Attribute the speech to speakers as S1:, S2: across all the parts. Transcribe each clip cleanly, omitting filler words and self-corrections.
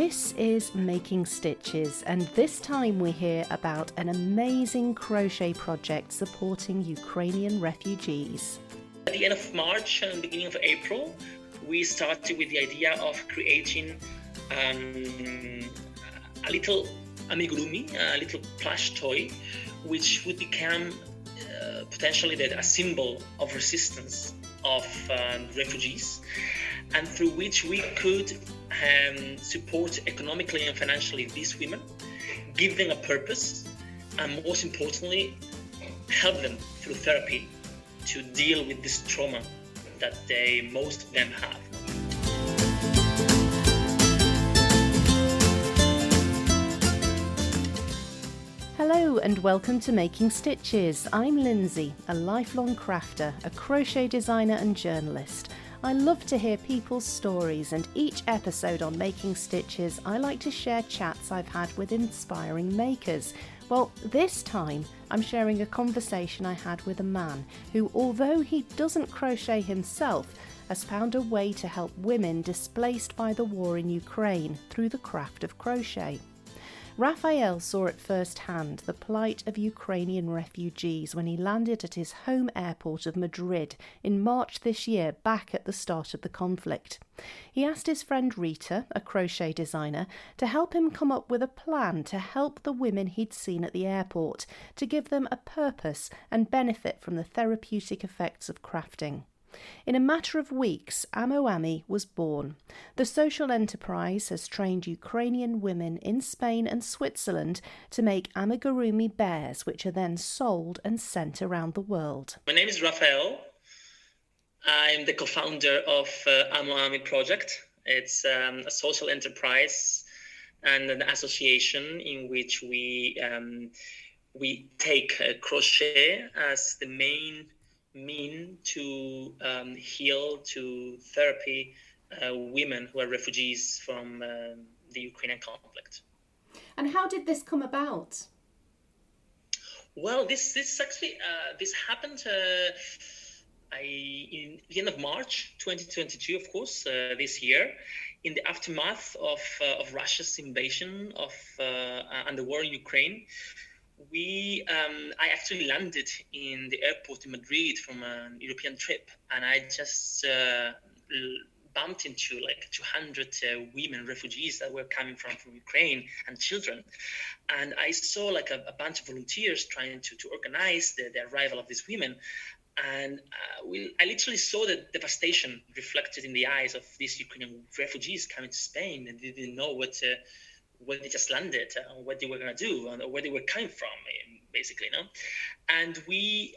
S1: This is Making Stitches, and this time we hear about an amazing crochet project supporting Ukrainian refugees.
S2: At the end of March and beginning of April, we started with the idea of creating a little amigurumi, a little plush toy, which would become potentially a symbol of resistance of refugees, and through which we could support economically and financially these women, give them a purpose, and most importantly, help them through therapy to deal with this trauma that most of them have.
S1: Hello and welcome to Making Stitches. I'm Lindsay, a lifelong crafter, a crochet designer and journalist. I love to hear people's stories, and each episode on Making Stitches I like to share chats I've had with inspiring makers. Well, this time I'm sharing a conversation I had with a man who, although he doesn't crochet himself, has found a way to help women displaced by the war in Ukraine through the craft of crochet. Rafael saw at first hand the plight of Ukrainian refugees when he landed at his home airport of Madrid in March this year, back at the start of the conflict. He asked his friend Rita, a crochet designer, to help him come up with a plan to help the women he'd seen at the airport, to give them a purpose and benefit from the therapeutic effects of crafting. In a matter of weeks, Amoami was born. The social enterprise has trained Ukrainian women in Spain and Switzerland to make amigurumi bears, which are then sold and sent around the world.
S2: My name is Rafael. I'm the co-founder of Amoami project. It's a social enterprise and an association in which we take crochet as the main mean to heal, to therapy women who are refugees from the Ukrainian conflict.
S1: And how did this come about?
S2: Well, this actually this happened in the end of March 2022, of course, this year, in the aftermath of Russia's invasion of and the war in Ukraine. I actually landed in the airport in Madrid from a European trip, and I just bumped into like 200 women refugees that were coming from Ukraine, and children. And I saw like a bunch of volunteers trying to organize the arrival of these women. And I literally saw the devastation reflected in the eyes of these Ukrainian refugees coming to Spain, and they didn't know where they just landed, what they were going to do, and where they were coming from, basically, no? And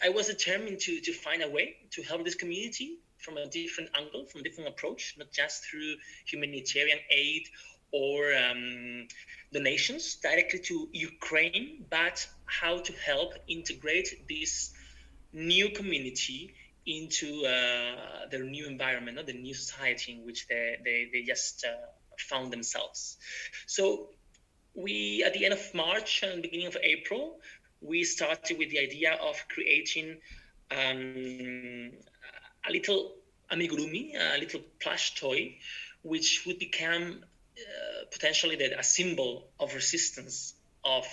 S2: I was determined to find a way to help this community from a different angle, from a different approach, not just through humanitarian aid or donations directly to Ukraine, but how to help integrate this new community into their new environment, the new society in which they just found themselves. So we, at the end of March and beginning of April, we started with the idea of creating a little amigurumi, a little plush toy, which would become potentially a symbol of resistance of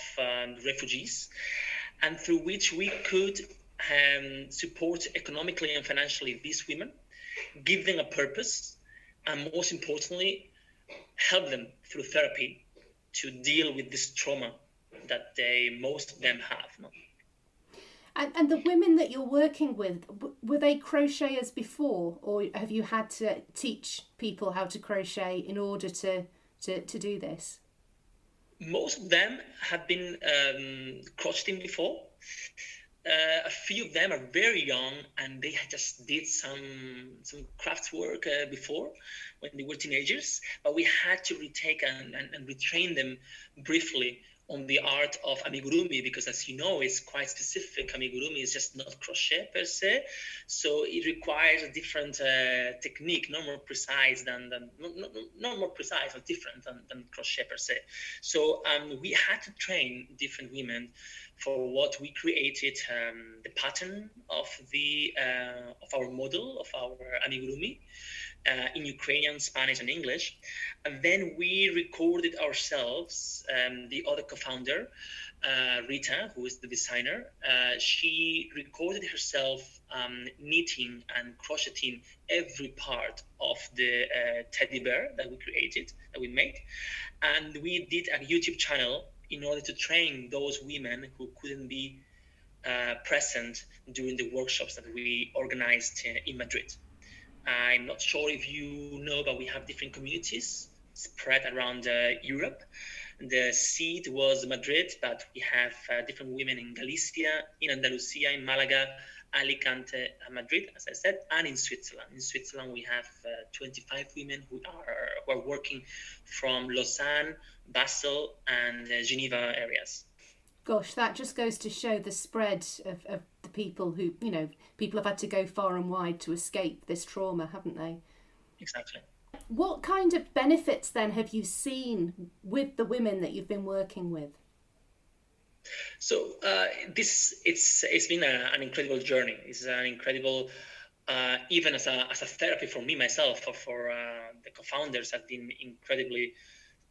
S2: refugees, and through which we could support economically and financially these women, give them a purpose, and most importantly, help them through therapy to deal with this trauma that most of them have. No?
S1: And the women that you're working with, were they crocheters before, or have you had to teach people how to crochet in order to do this?
S2: Most of them have been crocheting before. A few of them are very young, and they just did some craft work before when they were teenagers, but we had to retake and retrain them briefly on the art of amigurumi, because as you know, it's quite specific. Amigurumi is just not crochet per se, so it requires a different technique, not more precise not more precise or different than crochet per se. So we had to train different women for what we created the pattern of our model of our amigurumi in Ukrainian, Spanish, and English. And then we recorded ourselves, the other co-founder, Rita, who is the designer. She recorded herself knitting and crocheting every part of the teddy bear that we created, that we made. And we did a YouTube channel in order to train those women who couldn't be present during the workshops that we organized in Madrid. I'm not sure if you know, but we have different communities spread around Europe. The seat was Madrid, but we have different women in Galicia, in Andalusia, in Malaga, Alicante, Madrid, as I said, and in Switzerland. In Switzerland, we have 25 women who are working from Lausanne, Basel, and Geneva areas.
S1: Gosh, that just goes to show the spread of the people who, people have had to go far and wide to escape this trauma, haven't they?
S2: Exactly.
S1: What kind of benefits then have you seen with the women that you've been working with?
S2: So it's been an incredible journey. It's an incredible, even as a therapy for me myself, or for the co-founders, have been incredibly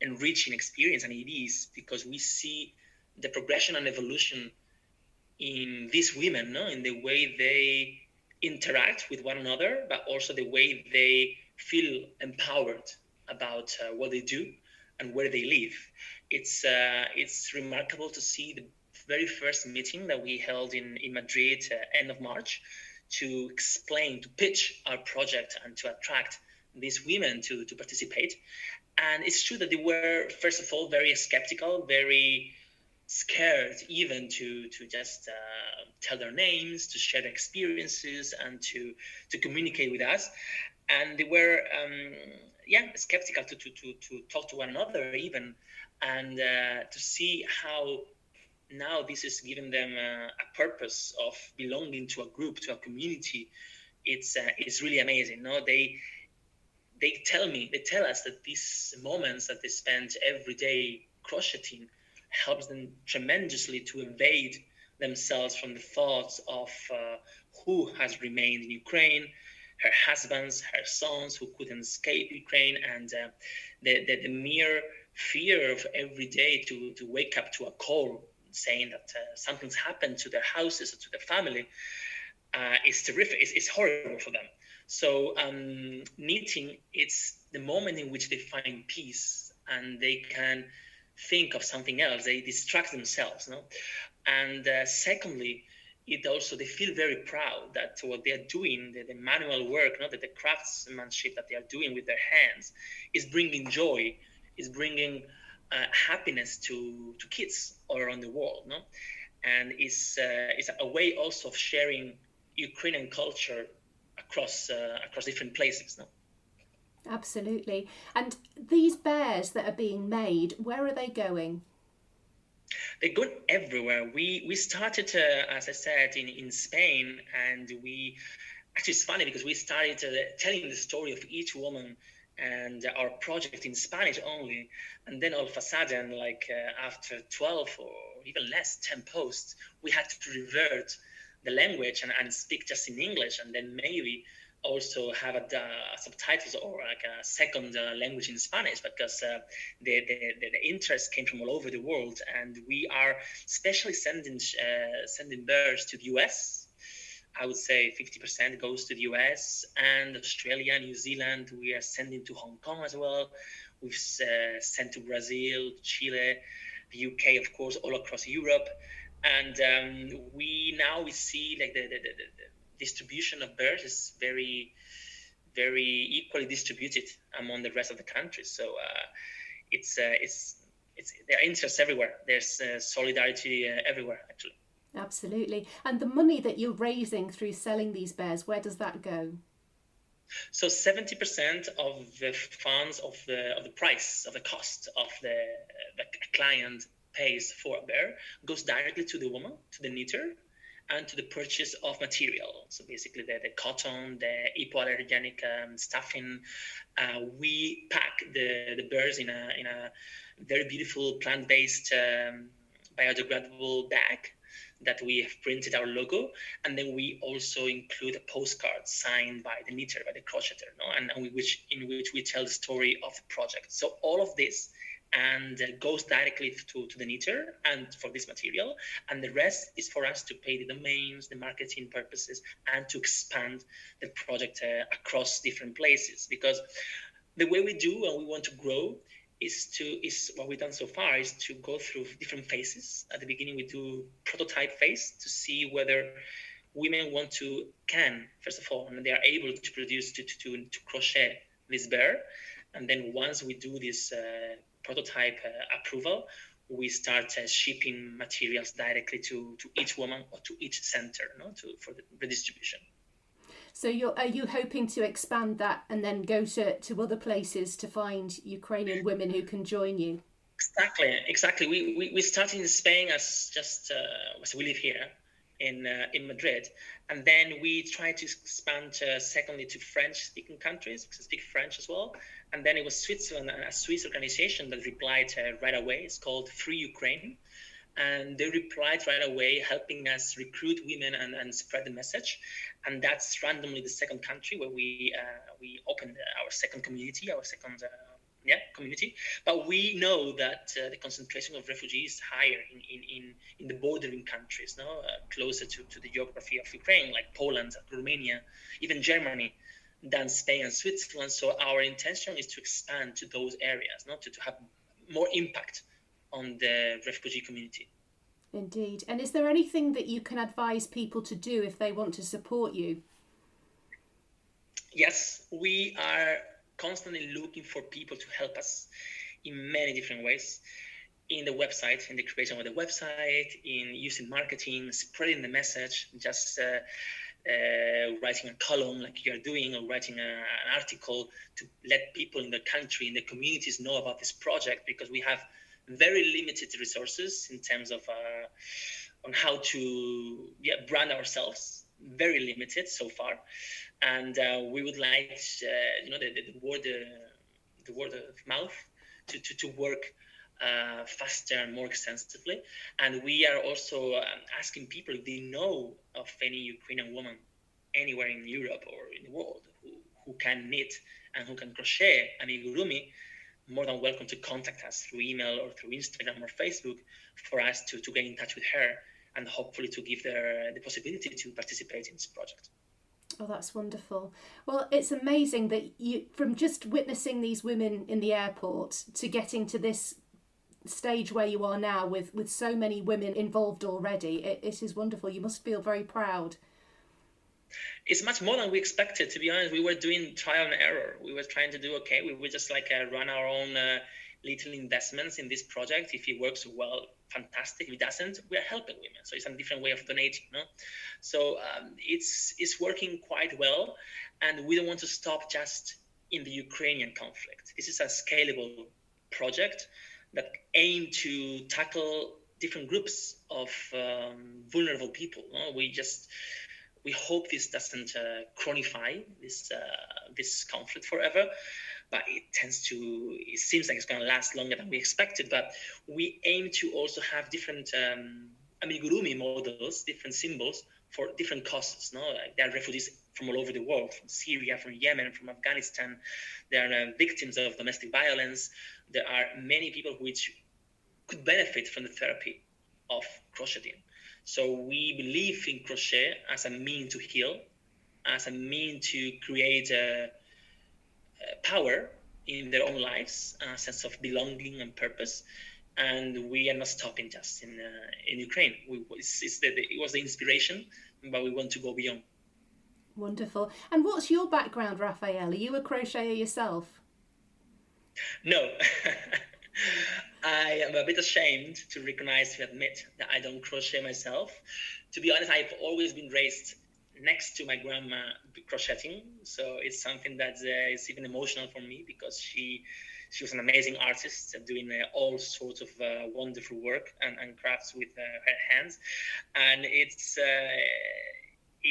S2: enriching experience, and it is because we see the progression and evolution in these women, in the way they interact with one another, but also the way they feel empowered about what they do and where they live. It's remarkable to see the very first meeting that we held in Madrid, end of March, to explain, to pitch our project and to attract these women to participate. And it's true that they were, first of all, very skeptical, very scared even to just tell their names, to share their experiences, and to communicate with us. And they were skeptical to talk to one another even, and to see how now this is giving them a purpose of belonging to a group, to a community. It's really amazing. They tell us that these moments that they spend every day crocheting helps them tremendously to evade themselves from the thoughts of who has remained in Ukraine, her husbands, her sons who couldn't escape Ukraine, and the mere fear of every day to wake up to a call saying that something's happened to their houses or to their family is terrific. It's horrible for them. So knitting, it's the moment in which they find peace and they can think of something else. They distract themselves, And secondly, they feel very proud that what they are doing, the manual work, that the craftsmanship that they are doing with their hands, is bringing joy, is bringing happiness to kids all around the world, And it's a way also of sharing Ukrainian culture across different places,
S1: Absolutely. And these bears that are being made, where are they going?
S2: They're going everywhere. We started, as I said, in Spain, and actually it's funny because we started telling the story of each woman and our project in Spanish only, and then all of a sudden, after 12 or even less, 10 posts, we had to revert the language and speak just in English, and then maybe also have subtitles or a second language in Spanish, because the interest came from all over the world, and we are especially sending bears to the US. I would say 50% goes to the US and Australia, New Zealand. We are sending to Hong Kong as well. We've sent to Brazil, Chile, the UK, of course, all across Europe. And we see the distribution of bears is very, very equally distributed among the rest of the countries. So it's there are interests everywhere. There's solidarity everywhere, actually.
S1: Absolutely. And the money that you're raising through selling these bears, where does that go?
S2: So 70% of the funds of the price of the cost of the client pays for a bear goes directly to the woman, to the knitter, and to the purchase of material. So basically the cotton, the hypoallergenic stuffing. We pack the bears in a very beautiful plant-based biodegradable bag that we have printed our logo, and then we also include a postcard signed by the knitter, by the crocheter, no? And in which we tell the story of the project. So all of this and goes directly to the knitter and for this material, and the rest is for us to pay the domains, the marketing purposes, and to expand the project across different places. Because the way we do and we want to grow is what we've done so far is to go through different phases. At the beginning, we do prototype phase to see whether women can first of all, and they are able to produce to crochet this bear. And then once we do this prototype approval, we start shipping materials directly to each woman or to each center, for the redistribution.
S1: So are you hoping to expand that and then go to other places to find Ukrainian women who can join you?
S2: Exactly. We started in Spain as we live here in Madrid, and then we try to expand secondly to French-speaking countries because I speak French as well. And then it was Switzerland, a Swiss organization that replied right away. It's called Free Ukraine. And they replied right away, helping us recruit women and spread the message. And that's randomly the second country where we opened our second community, community. But we know that the concentration of refugees is higher in the bordering countries, closer to the geography of Ukraine, like Poland, Romania, even Germany, than Spain and Switzerland. So our intention is to expand to those areas, to have more impact on the refugee community.
S1: Indeed. And is there anything that you can advise people to do if they want to support you?
S2: Yes, we are constantly looking for people to help us in many different ways. In the website, in the creation of the website, in using marketing, spreading the message, just writing a column like you're doing, or writing an article to let people in the country, in the communities know about this project, because we have very limited resources in terms of on how to brand ourselves. Very limited so far, and we would like the word of mouth to work faster and more extensively. And we are also asking people if they know of any Ukrainian woman anywhere in Europe or in the world who can knit and who can crochet amigurumi. More than welcome to contact us through email or through Instagram or Facebook for us to get in touch with her and hopefully to give her the possibility to participate in this project.
S1: Oh, that's wonderful. Well, it's amazing that you, from just witnessing these women in the airport to getting to this stage where you are now with so many women involved already, it is wonderful. You must feel very proud.
S2: It's much more than we expected, to be honest. We were doing trial and error. We were trying to do we would just run our own little investments in this project. If it works well, fantastic. If it doesn't, we are helping women. So it's a different way of donating. So it's working quite well, and we don't want to stop just in the Ukrainian conflict. This is a scalable project that aim to tackle different groups of vulnerable people. We hope this doesn't chronify this conflict forever, but it seems like it's going to last longer than we expected. But we aim to also have different amigurumi models, different symbols for different causes. Like there are refugees from all over the world, from Syria, from Yemen, from Afghanistan. There are victims of domestic violence. There are many people which could benefit from the therapy of crocheting. So we believe in crochet as a mean to heal, as a mean to create power in their own lives, a sense of belonging and purpose. And we are not stopping just in Ukraine. It was the inspiration, but we want to go beyond.
S1: Wonderful. And what's your background, Rafael? Are you a crocheter yourself?
S2: No. I am a bit ashamed to admit that I don't crochet myself. To be honest, I've always been raised next to my grandma crocheting, so it's something that is even emotional for me, because she was an amazing artist doing all sorts of wonderful work and crafts with her hands, and it's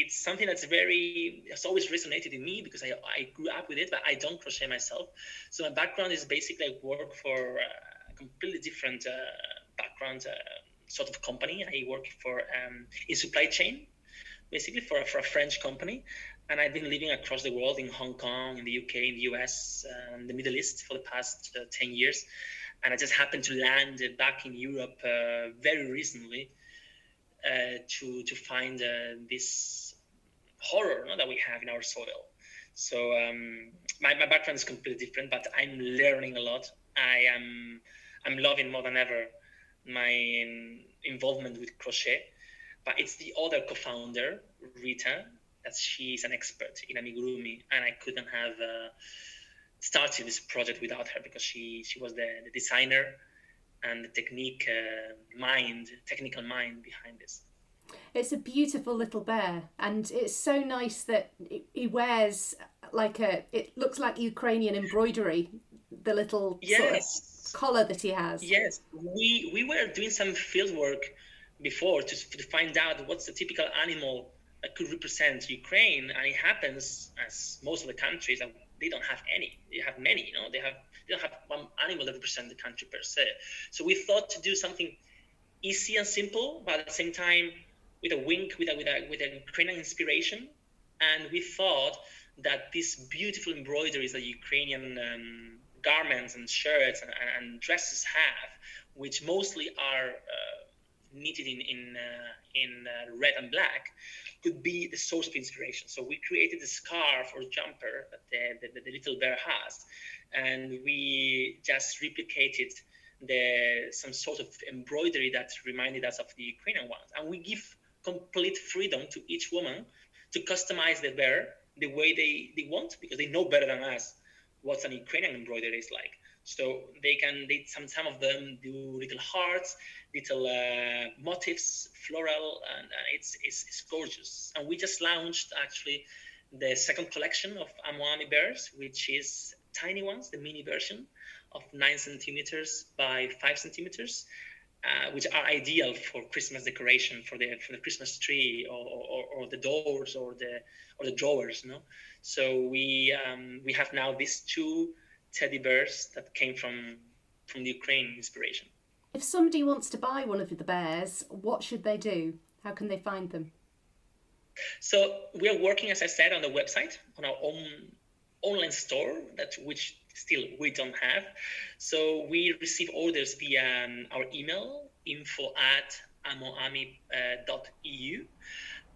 S2: something that's has always resonated in me, because I grew up with it, but I don't crochet myself. So my background is basically I work for a completely different background, sort of company. I work for in supply chain, basically for a French company. And I've been living across the world in Hong Kong, in the UK, in the US, the Middle East for the past 10 years. And I just happened to land back in Europe very recently to find this horror that we have in our soil. So my background is completely different, but I'm learning a lot. I'm loving more than ever my involvement with crochet. But it's the other co-founder, Rita, that she's an expert in amigurumi, and I couldn't have started this project without her, because she was the designer and the technical mind behind this.
S1: It's a beautiful little bear, and it's so nice that he wears it looks like Ukrainian embroidery, the little sort of collar that he has.
S2: Yes, we were doing some field work before to find out what's the typical animal that could represent Ukraine, and it happens, as most of the countries, that they don't have any. They have many, they don't have one animal that represents the country per se. So we thought to do something easy and simple, but at the same time with a wink, with an Ukrainian inspiration. And we thought that these beautiful embroideries that Ukrainian garments and shirts and dresses have, which mostly are knitted in red and black, could be the source of inspiration. So we created a scarf or jumper that the little bear has, and we just replicated some sort of embroidery that reminded us of the Ukrainian ones. And we give complete freedom to each woman to customize the bear the way they want, because they know better than us what an Ukrainian embroidery is like. So some of them do little hearts, little motifs, floral, and it's gorgeous. And we just launched actually the second collection of Amoami bears, which is tiny ones, the mini version of 9 centimeters by 5 centimeters, which are ideal for Christmas decoration, for the Christmas tree, or the doors, or the drawers. So we have now these 2 teddy bears that came from the Ukraine inspiration.
S1: If somebody wants to buy one of the bears, what should they do? How can they find them?
S2: So we are working, as I said, on the website, on our own online store, which still we don't have. So we receive orders via our email, info@amoami.eu,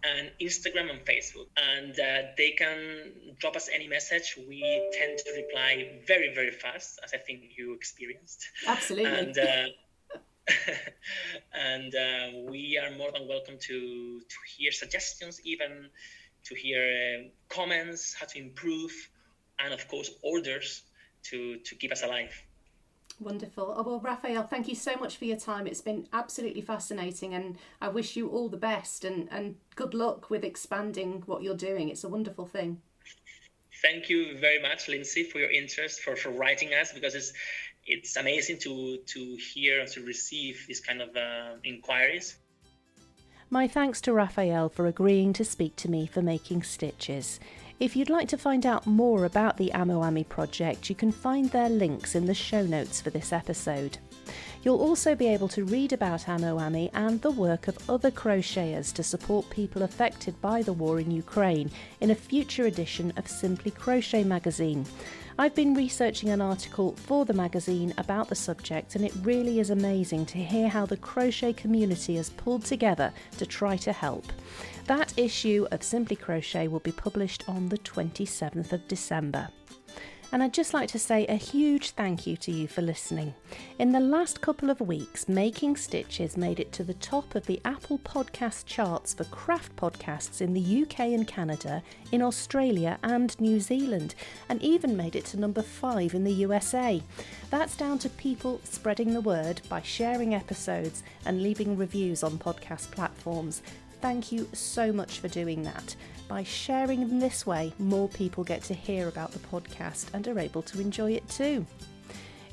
S2: and Instagram and Facebook. And they can drop us any message. We tend to reply very, very fast, as I think you experienced.
S1: Absolutely.
S2: And we are more than welcome to hear suggestions, even to hear comments, how to improve, and of course orders to keep us alive.
S1: Wonderful. Oh, well, Rafael, thank you so much for your time. It's been absolutely fascinating, and I wish you all the best and good luck with expanding what you're doing. It's a wonderful thing.
S2: Thank you very much, Lindsay, for your interest, for writing us, because it's amazing to hear, to receive these kind of inquiries.
S1: My thanks to Rafael for agreeing to speak to me for Making Stitches. If you'd like to find out more about the Amoami project, you can find their links in the show notes for this episode. You'll also be able to read about Amoami and the work of other crocheters to support people affected by the war in Ukraine in a future edition of Simply Crochet magazine. I've been researching an article for the magazine about the subject, and it really is amazing to hear how the crochet community has pulled together to try to help. That issue of Simply Crochet will be published on the 27th of December. And I'd just like to say a huge thank you to you for listening. In the last couple of weeks, Making Stitches made it to the top of the Apple Podcast charts for craft podcasts in the UK and Canada, in Australia and New Zealand, and even made it to number 5 in the USA. That's down to people spreading the word by sharing episodes and leaving reviews on podcast platforms. Thank you so much for doing that. By sharing in this way, more people get to hear about the podcast and are able to enjoy it too.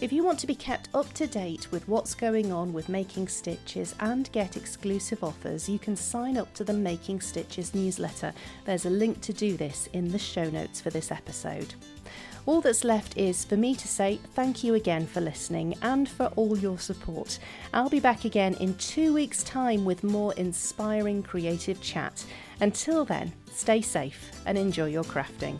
S1: If you want to be kept up to date with what's going on with Making Stitches and get exclusive offers, you can sign up to the Making Stitches newsletter. There's a link to do this in the show notes for this episode. All that's left is for me to say thank you again for listening and for all your support. I'll be back again in 2 weeks' time with more inspiring creative chat. Until then, stay safe and enjoy your crafting.